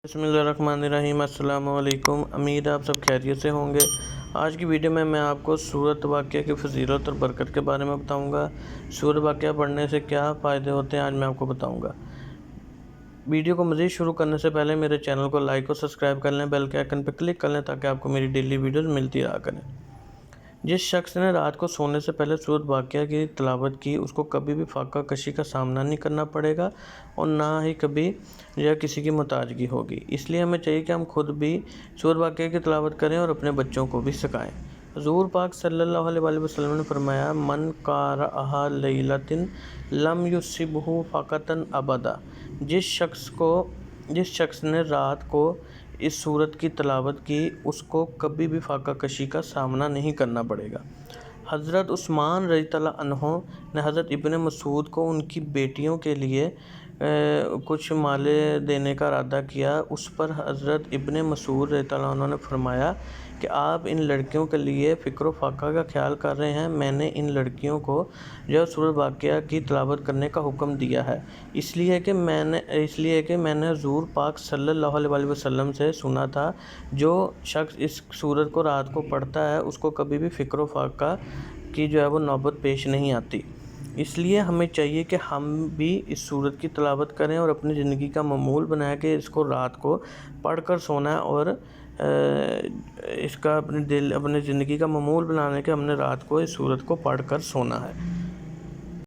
بسم اللہ الرحمن الرحیم۔ السلام علیکم، امید آپ سب خیریت سے ہوں گے۔ آج کی ویڈیو میں آپ کو سورۃ واقعہ کی فضیلت اور برکت کے بارے میں بتاؤں گا۔ سورۃ واقعہ پڑھنے سے کیا فائدے ہوتے ہیں آج میں آپ کو بتاؤں گا۔ ویڈیو کو مزید شروع کرنے سے پہلے میرے چینل کو لائک اور سبسکرائب کر لیں، بیل کے آئیکن پر کلک کر لیں تاکہ آپ کو میری ڈیلی ویڈیوز ملتی رہا کریں۔ جس شخص نے رات کو سونے سے پہلے سورۃ واقعہ کی تلاوت کی، اس کو کبھی بھی فاقہ کشی کا سامنا نہیں کرنا پڑے گا اور نہ ہی کبھی کسی کی محتاجگی ہوگی۔ اس لیے ہمیں چاہیے کہ ہم خود بھی سورۃ واقعہ کی تلاوت کریں اور اپنے بچوں کو بھی سکھائیں۔ حضور پاک صلی اللہ علیہ وآلہ وسلم نے فرمایا، من قرأہا لیلۃ لم یصبہ فاقۃ ابدا۔ جس شخص نے رات کو اس سورت کی تلاوت کی، اس کو کبھی بھی فاقہ کشی کا سامنا نہیں کرنا پڑے گا۔ حضرت عثمان رضی اللہ عنہ نے حضرت ابن مسعود کو ان کی بیٹیوں کے لیے کچھ مالے دینے کا ارادہ کیا۔ اس پر حضرت ابن مسعود رضی اللہ عنہ نے فرمایا کہ آپ ان لڑکیوں کے لیے فکر و فاقہ کا خیال کر رہے ہیں، میں نے ان لڑکیوں کو سورۃ واقعہ کی تلاوت کرنے کا حکم دیا ہے، اس لیے کہ میں نے حضور پاک صلی اللہ علیہ وآلہ وسلم سے سنا تھا، جو شخص اس سورت کو رات کو پڑھتا ہے اس کو کبھی بھی فکر و فاقہ کی وہ نوبت پیش نہیں آتی۔ اس لیے ہمیں چاہیے کہ ہم بھی اس سورت کی تلاوت کریں اور اپنی زندگی کا معمول بنائیں کہ اس کو رات کو پڑھ کر سونا ہے، اور اس کا اپنی زندگی کا معمول بنانے کے ہم نے رات کو اس سورت کو پڑھ کر سونا ہے۔